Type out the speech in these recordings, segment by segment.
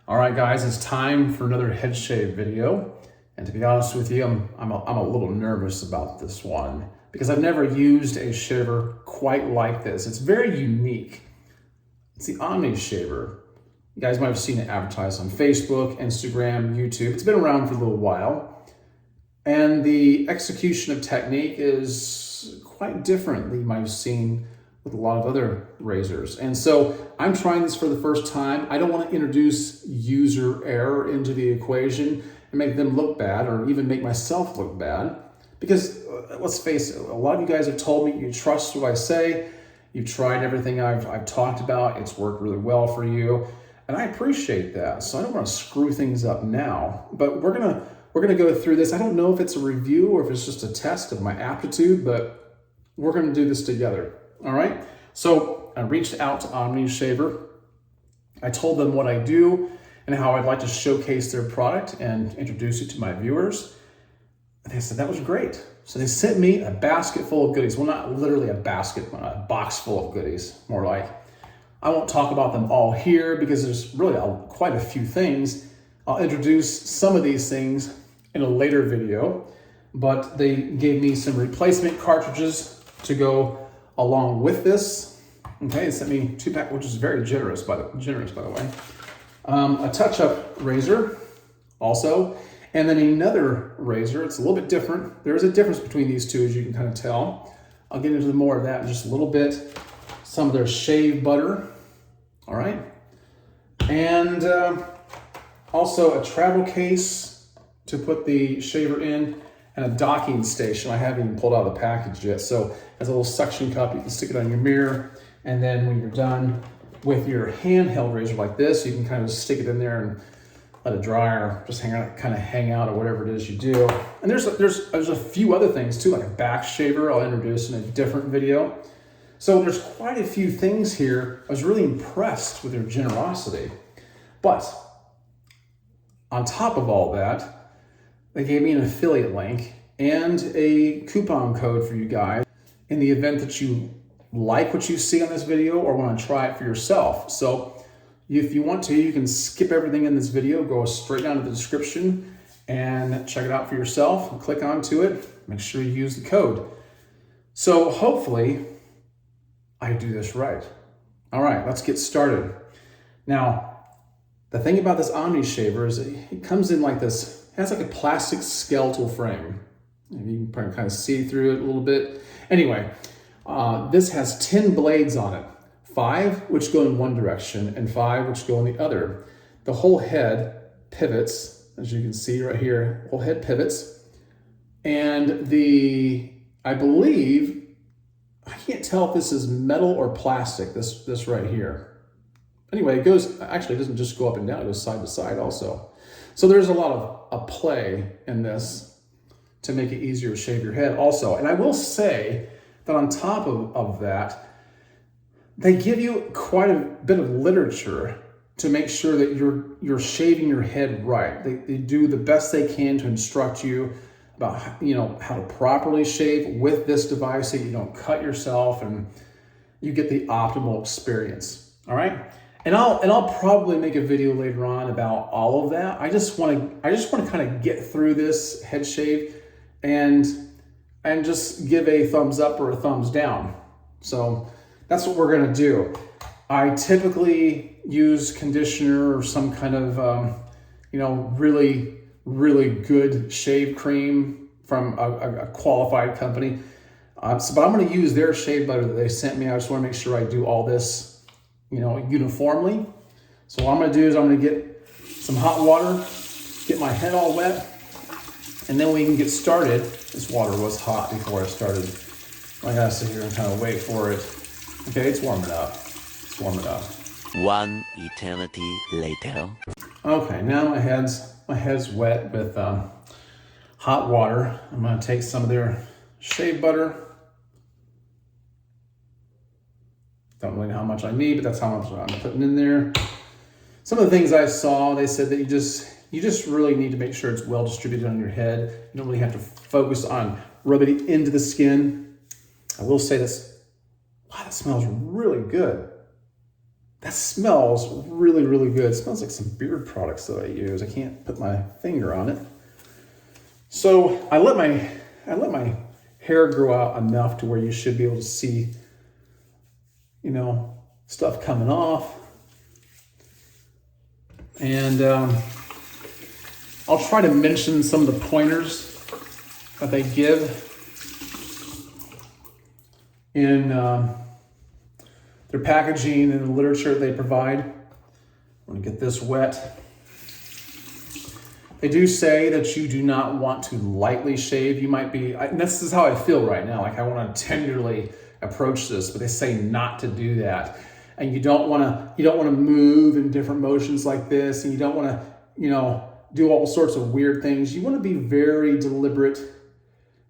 All right, guys, it's time for another head shave video. And to be honest with you, I'm a little nervous about this one because I've never used a shaver quite like this. It's very unique. It's the Omnishaver. You guys might have seen it advertised on Facebook, Instagram, YouTube. It's been around for a little while. And the execution of technique is quite different than you might have seen with a lot of other razors. And so I'm trying this for the first time. I don't want to introduce user error into the equation and make them look bad or even make myself look bad. Because let's face it, a lot of you guys have told me you trust what I say. You've tried everything I've talked about. It's worked really well for you. And I appreciate that. So I don't want to screw things up now, but we're gonna go through this. I don't know if it's a review or if it's just a test of my aptitude, but we're gonna do this together. All right, so I reached out to Omnishaver. I told them what I do and how I'd like to showcase their product and introduce it to my viewers. And they said that was great. So they sent me a basket full of goodies. Well, not literally a basket, but a box full of goodies, more like. I won't talk about them all here because there's really quite a few things. I'll introduce some of these things in a later video, but they gave me some replacement cartridges to go along with this. Okay, they sent me 2-pack, which is very generous by the way. A touch-up razor also, and then another razor. It's a little bit different. There is a difference between these two, as you can kind of tell. I'll get into more of that in just a little bit. Some of their shave butter, all right, and also a travel case to put the shaver in, and a docking station. I haven't even pulled out of the package yet. So as a little suction cup, you can stick it on your mirror. And then when you're done with your handheld razor like this, you can kind of stick it in there and let it dry or just hang out or whatever it is you do. And there's a few other things too, like a back shaver I'll introduce in a different video. So there's quite a few things here. I was really impressed with their generosity. But on top of all that, they gave me an affiliate link and a coupon code for you guys in the event that you like what you see on this video or want to try it for yourself. So if you want to, you can skip everything in this video, go straight down to the description and check it out for yourself. Click onto it, make sure you use the code. So hopefully I do this right. All right, let's get started. Now, the thing about this Omnishaver is it comes in like this. It has like a plastic skeletal frame. You can probably kind of see through it a little bit. Anyway, this has 10 blades on it. 5 which go in one direction and 5 which go in the other. The whole head pivots, as you can see right here, whole head pivots. And I believe, I can't tell if this is metal or plastic, this right here. Anyway, it doesn't just go up and down, it goes side to side also. So there's a lot of play in this to make it easier to shave your head also. And I will say that on top of that, they give you quite a bit of literature to make sure that you're shaving your head right. They do the best they can to instruct you about how to properly shave with this device so you don't cut yourself and you get the optimal experience. All right. And I'll probably make a video later on about all of that. I just want to kind of get through this head shave and just give a thumbs up or a thumbs down. So that's what we're gonna do. I typically use conditioner or some kind of really, really good shave cream from a qualified company. But I'm gonna use their shave butter that they sent me. I just wanna make sure I do all this uniformly. So what I'm gonna do is I'm gonna get some hot water, get my head all wet, and then we can get started. This water was hot before I started. I gotta sit here and kind of wait for it. Okay, it's warming up. It's warming up. One eternity later. Okay, now my head's wet with hot water. I'm gonna take some of their shave butter. Don't really know how much I need, but that's how much I'm putting in there. Some of the things I saw, they said that you just really need to make sure it's well distributed on your head. You don't really have to focus on rubbing it into the skin. I will say this, wow, that smells really good. that smells really, really good. It smells like some beard products that I use. I can't put my finger on it. So I let my hair grow out enough to where you should be able to see, stuff coming off. And I'll try to mention some of the pointers that they give in their packaging and the literature they provide. I'm going to get this wet. They do say that you do not want to lightly shave. You might be, this is how I feel right now. Like I want to tenderly approach this, but they say not to do that. And you don't want to move in different motions like this. And you don't want to, do all sorts of weird things. You want to be very deliberate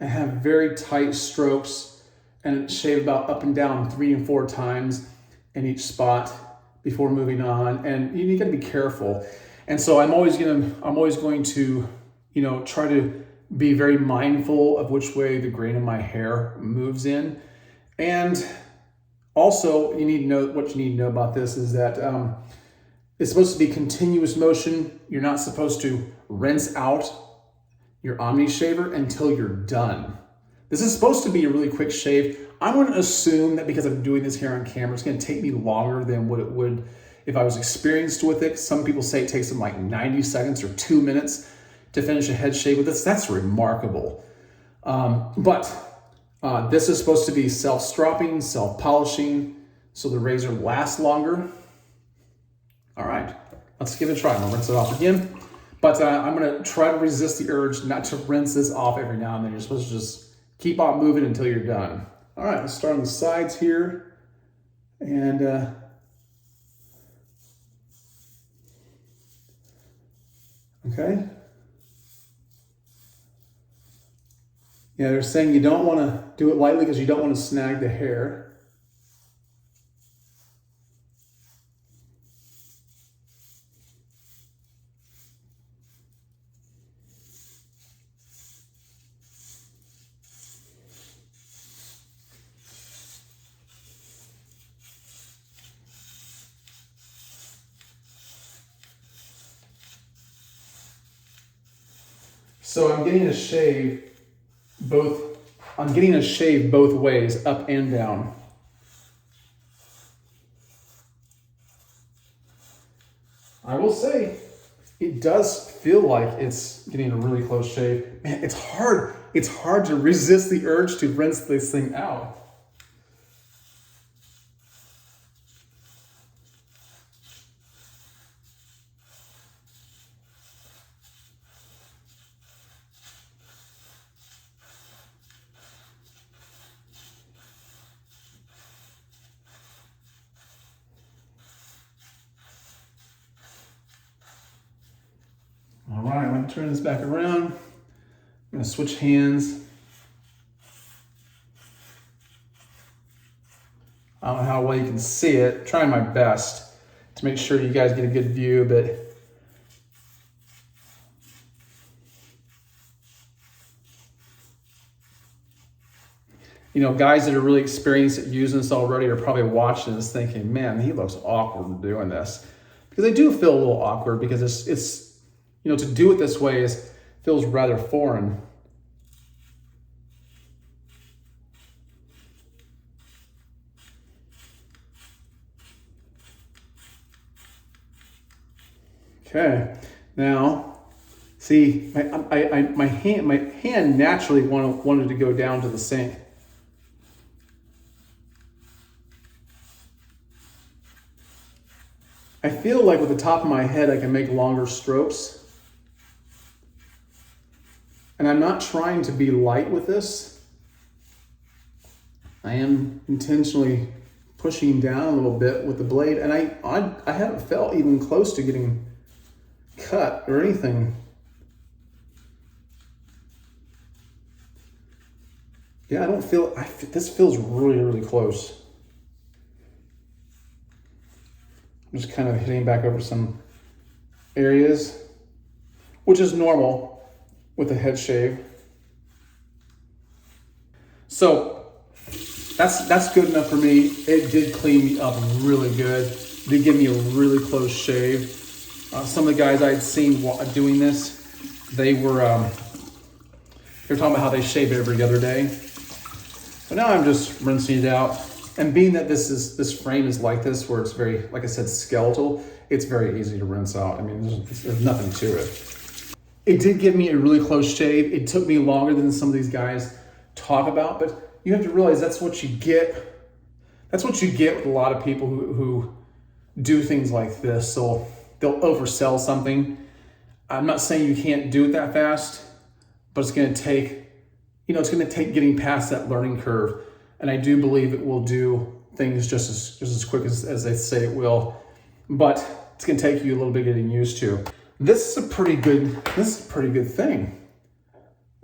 and have very tight strokes and shave about up and down 3 and 4 times in each spot before moving on. And you got to be careful. And so I'm always going to, try to be very mindful of which way the grain of my hair moves in. And also, what you need to know about this is that it's supposed to be continuous motion. You're not supposed to rinse out your Omnishaver until you're done. This is supposed to be a really quick shave. I'm going to assume that because I'm doing this here on camera, it's going to take me longer than what it would if I was experienced with it. Some people say it takes them like 90 seconds or 2 minutes to finish a head shave with this. That's remarkable. But this is supposed to be self-stropping, self-polishing, so the razor lasts longer. All right, let's give it a try. I'm gonna rinse it off again. But I'm gonna try to resist the urge not to rinse this off every now and then. You're supposed to just keep on moving until you're done. All right, let's start on the sides here. And okay. Yeah, they're saying you don't want to do it lightly because you don't want to snag the hair. So I'm getting a shave both ways, up and down. I will say, it does feel like it's getting a really close shave. Man, it's hard to resist the urge to rinse this thing out. All right, I'm going to turn this back around. I'm going to switch hands. I don't know how well you can see it. Trying my best to make sure you guys get a good view, but guys that are really experienced at using this already are probably watching this thinking, man, he looks awkward doing this. Because they do feel a little awkward because it's to do it this way feels rather foreign. Okay, now see, my hand naturally wanted to go down to the sink. I feel like with the top of my head, I can make longer strokes. And I'm not trying to be light with this. I am intentionally pushing down a little bit with the blade, and I haven't felt even close to getting cut or anything. Yeah, I don't feel, this feels really, really close. I'm just kind of hitting back over some areas, which is normal with a head shave. So that's good enough for me. It did clean me up really good. did give me a really close shave. Some of the guys I'd seen doing this, they were talking about how they shave every other day. But now I'm just rinsing it out. And being that this frame is like this, where it's very, like I said, skeletal, it's very easy to rinse out. I mean, there's nothing to it. It did give me a really close shave. It took me longer than some of these guys talk about, but you have to realize that's what you get. That's what you get with a lot of people who do things like this. So they'll oversell something. I'm not saying you can't do it that fast, but it's going to take, it's going to take getting past that learning curve. And I do believe it will do things just as quick as they say it will, but it's going to take you a little bit getting used to. This is a pretty good thing.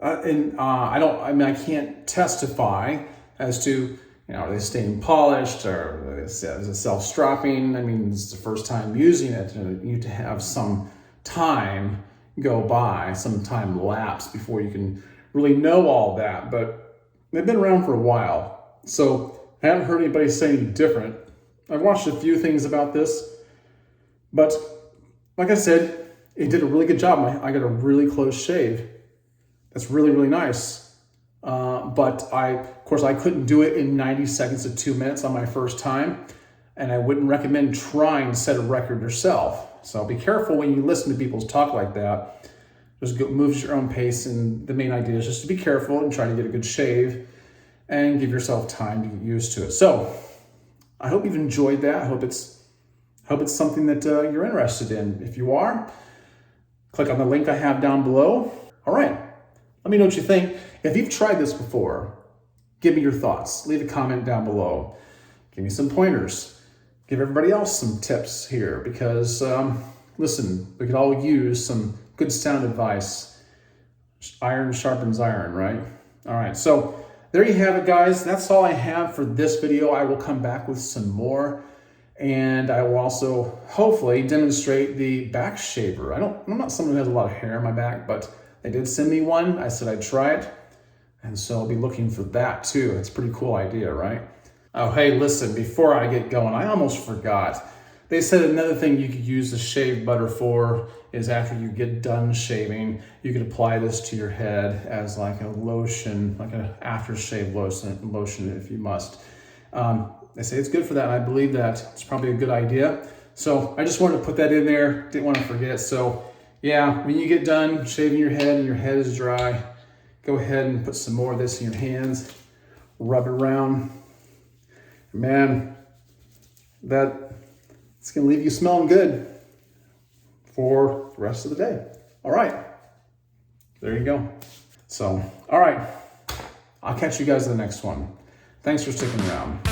I can't testify as to, are they staying polished or is it self-stropping? I mean, it's the first time using it. You need to have some time go by, some time lapse before you can really know all that. But they've been around for a while. So I haven't heard anybody say any different. I've watched a few things about this, but like I said, it did a really good job. I got a really close shave. That's really, really nice. But of course, I couldn't do it in 90 seconds to 2 minutes on my first time. And I wouldn't recommend trying to set a record yourself. So be careful when you listen to people talk like that. Just move at your own pace. And the main idea is just to be careful and try to get a good shave and give yourself time to get used to it. So I hope you've enjoyed that. I hope it's something that you're interested in. If you are, click on the link I have down below. All right, let me know what you think. If you've tried this before, give me your thoughts. Leave a comment down below. Give me some pointers. Give everybody else some tips here because, listen, we could all use some good sound advice. Iron sharpens iron, right? All right, so there you have it, guys. That's all I have for this video. I will come back with some more, and I will also hopefully demonstrate the back shaver. I'm not someone who has a lot of hair on my back, but they did send me one. I said I'd try it, and so I'll be looking for that too. It's a pretty cool idea, right? Oh, hey, listen, before I get going, I almost forgot. They said another thing you could use the shave butter for is after you get done shaving, you could apply this to your head as like a lotion, like an aftershave lotion if you must. They say it's good for that, and I believe that. It's probably a good idea. So I just wanted to put that in there. Didn't want to forget. So yeah, when you get done shaving your head and your head is dry, go ahead and put some more of this in your hands, rub it around. Man, it's gonna leave you smelling good for the rest of the day. All right, there you go. So, all right, I'll catch you guys in the next one. Thanks for sticking around.